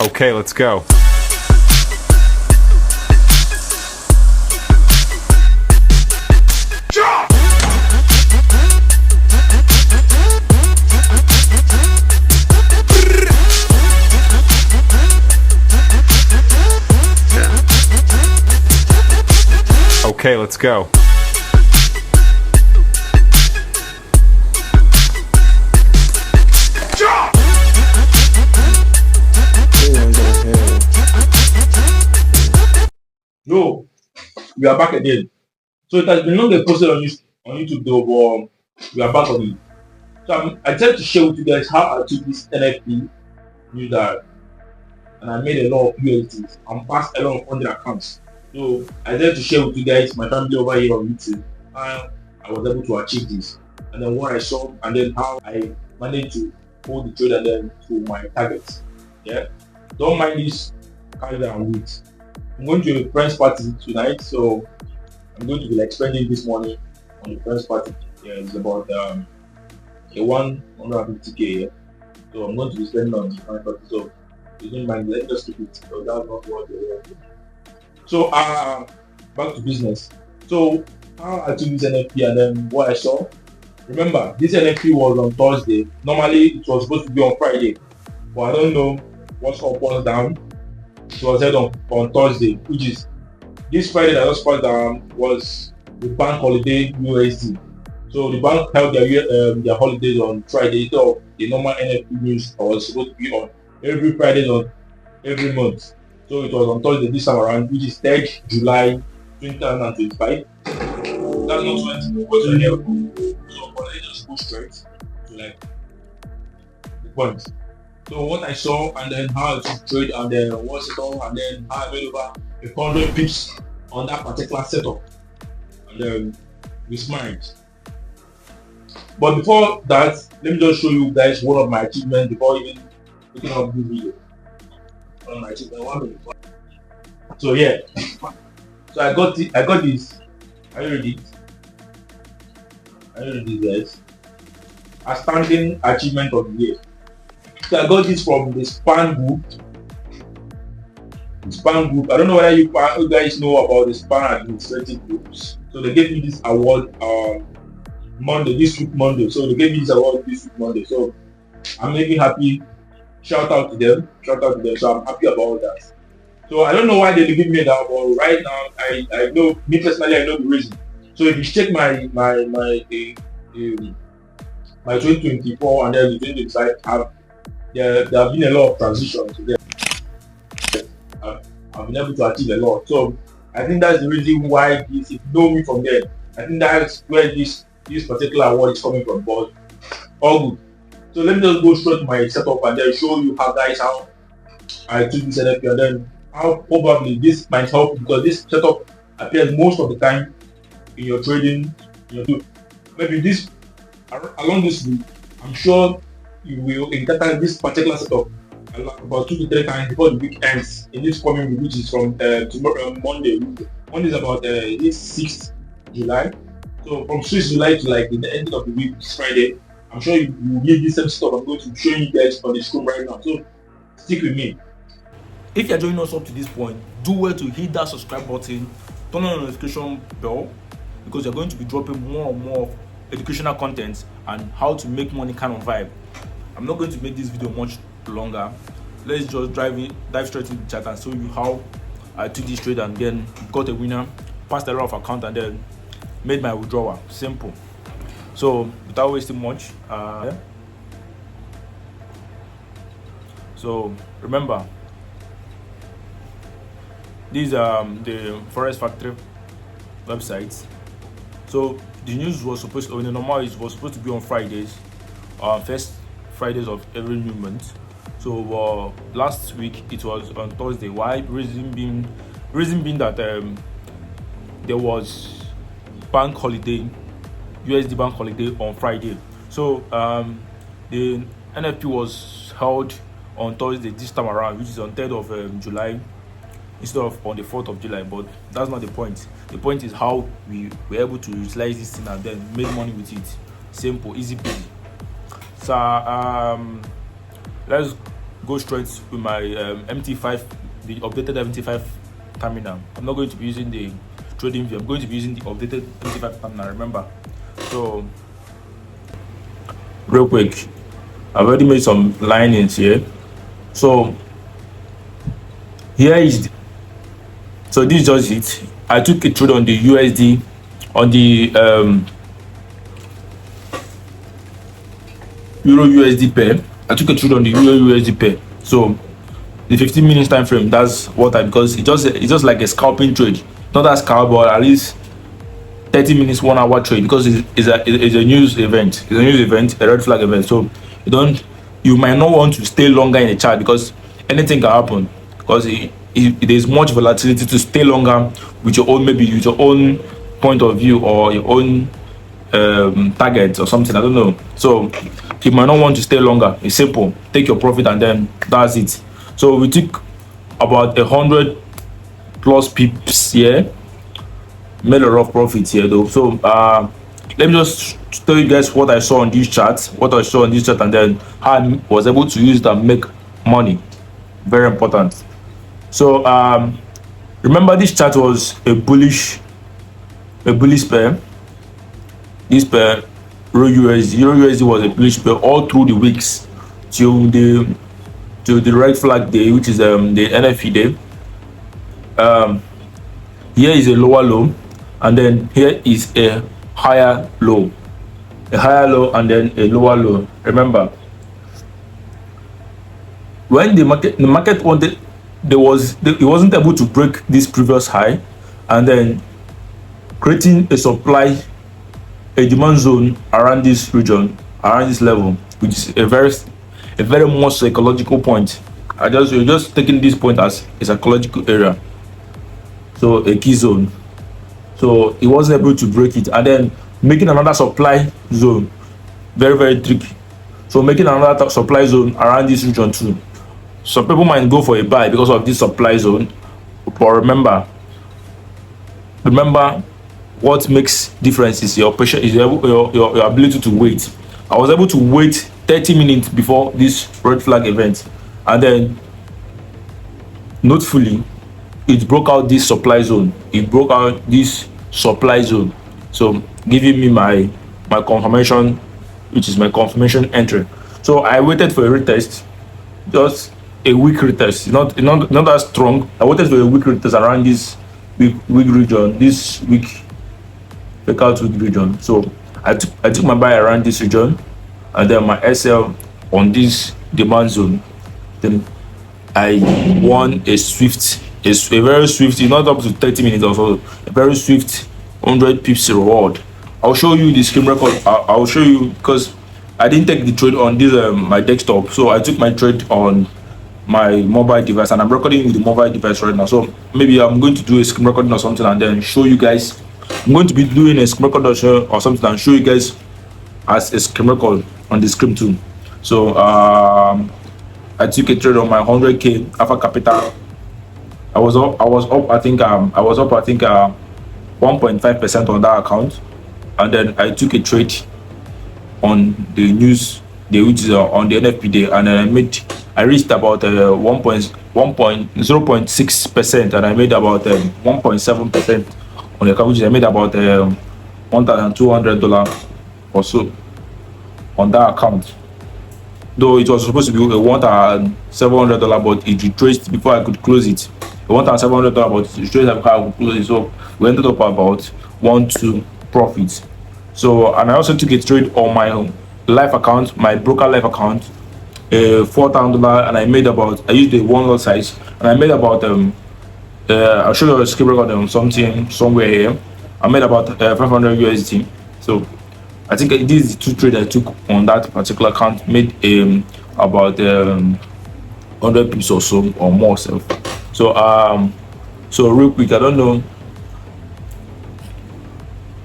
Okay, let's go. Okay, let's go. No, we are back again. So it has been long posted on YouTube though, but we are back on it. So I tried to share with you guys how I took this NFP new dial, and I made a lot of USDs and passed a lot of 100 accounts. So I tried to share with you guys my family over here on YouTube, and I was able to achieve this. And then what I saw, and then how I managed to hold the trade and then to my targets. Yeah, don't mind this carry and wait. I'm going to a friend's party tonight, so I'm going to be like spending this money on the friend's party. Yeah, it's about a 150k. Yeah? So I'm going to be spending on the friend's party. So you don't mind, let's just keep it. So that's not what we're doing. So back to business. So how I took this NFP and then what I saw. Remember, this NFP was on Thursday. Normally it was supposed to be on Friday, but I don't know what's up, what's down. It was held on Thursday, which is this Friday that just passed down was the bank holiday USD. So the bank held their holidays on Friday, so the normal NFP news was supposed to be on every Friday on every month. So it was on Thursday this time around, which is 3rd July 2025. That's not 20, what's the hell? So but let's just go straight to like the point. So what I saw and then how to trade and then what's it all and then how I made over 100 pips on that particular setup and then we smiled. But before that, let me just show you guys one of my achievements before even picking up this video. One of my achievements. So yeah, so I got this. Are you ready? Are you ready, guys? Outstanding achievement of the year. So I got this from the Span group. I don't know whether you guys know about the Span administrative groups. So they gave me this award this week Monday. So they gave me this award this week Monday. So I'm really happy. Shout out to them. So I'm happy about that. So I don't know why they give me that, but right now I know, me personally, I know the reason. So if you check my 2024 and then the 2025, there have been a lot of transitions. I've been able to achieve a lot. So I think that's the reason why this, if you know me from there, I think that's where this particular award is coming from. But all good. So let me just go straight to my setup and then show you how I took this NFP and then how probably this might help, because this setup appears most of the time in your trading. Maybe this along this week, I'm sure you will encounter this particular setup about 2 to 3 times before the week ends in this coming week, which is from tomorrow, Monday. Monday is about this 6th July. So from 6th July to like the end of the week, which is Friday, I'm sure you will get this same stuff I'm going to show you guys on the screen right now. So stick with me. If you're joining us up to this point, do well to hit that subscribe button, turn on the notification bell, because you're going to be dropping more and more educational content and how to make money kind of vibe. I'm not going to make this video much longer. Let's just dive straight into the chat and show you how I took this trade and then got a winner, passed a lot of account and then made my withdrawal. Simple. So without wasting much, so remember, these are the Forest Factory websites. So the news was supposed to, it was supposed to be on Fridays, first Fridays of every new month. So last week it was on Thursday. Why? Reason being that there was bank holiday, USD bank holiday on Friday. So the NFP was held on Thursday this time around, which is on 3rd of July instead of on the 4th of July. But that's not the point. The point is how we were able to utilize this thing and then make money with it. Simple, easy peasy. So let's go straight with my MT5, the updated MT5 terminal. I'm not going to be using the trading view. I'm going to be using the updated MT5 terminal. Remember. So real quick, I've already made some linings here. So here is the, so this is just it. I took a trade on the USD, on the Euro USD pair. I took a trade on the Euro USD pair. So the 15 minutes time frame, that's what I, because it's just like a scalping trade, not that scalp, but at least 30 minutes, 1 hour trade, because it's a news event. It's a news event, a red flag event. So you might not want to stay longer in a chart, because anything can happen, because there's much volatility to stay longer with your own point of view or your own target or something. I don't know. So you might not want to stay longer. It's simple. Take your profit and then that's it. So we took about 100 plus pips here. Made a lot of profit here though. So let me just tell you guys what I saw on this chart, and then how I was able to use it and make money. Very important. So remember, this chart was a bullish pair. This pair, Euro USD was a bullish pair all through the weeks till the red flag day, which is the NFP day. Here is a lower low, and then here is a higher low, and then a lower low. Remember, when the market wanted, it wasn't able to break this previous high, and then creating a demand zone around this region, around this level, which is a very more psychological point. You're just taking this point as a psychological area, so a key zone. So it wasn't able to break it, and then making another supply zone, very tricky. So making another supply zone around this region too. Some people might go for a buy because of this supply zone, but remember what makes difference is your patient, is your ability to wait. I was able to wait 30 minutes before this red flag event, and then notably it broke out this supply zone. So giving me my confirmation, which is my confirmation entry. So I waited for a retest, just a weak retest, not that strong. I waited for a weak retest around this weak region, this weak breakout weak region. So I took my buy around this region, and then my SL on this demand zone. Then I won a very swift, not up to 30 minutes or so, a very swift 100 pips reward. I'll show you the screen record. I'll show you, because I didn't take the trade on this my desktop, so I took my trade on my mobile device, and I'm recording with the mobile device right now. So maybe I'm going to do a screen recording or something, and then show you guys. I'm going to be doing a screen record or something and show you guys as a screen record on the screen too. So I took a trade on my 100k Alpha Capital. I was up I think 1.5% on that account, and then I took a trade on the news day, which is on the NFP day, and then I reached about 0.6%, and I made about 1.7% on the account, which I made about $1,200 or so on that account. Though it was supposed to be a $1,700, but it retraced before I could close it. $1,700, but it retraced before I could close it. So we ended up about 1-2 profits. So, and I also took a trade on my life account, my broker life account, $4,000, and I used the one lot size, and I made about I'll show you a screen record on something somewhere here. I made about 500 USD. So I think this is the two trades I took on that particular account, made about 100 pips or so, or more. So real quick, I don't know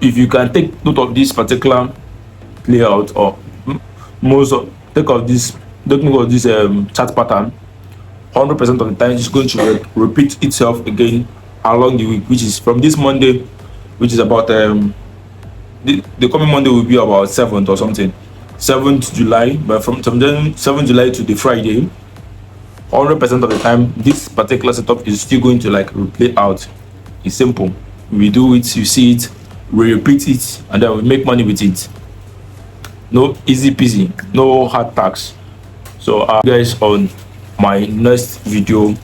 if you can take note of this particular layout, or take note of this chart pattern. 100% of the time it's going to repeat itself again along the week, which is from this Monday, which is about the coming Monday will be about 7th or something, 7th July, but from 7th July to the Friday, 100% of the time, this particular setup is still going to like replay out. It's simple. We do it, you see it, we repeat it, and then we make money with it. No easy peasy, no hard tax. So guys, on my next video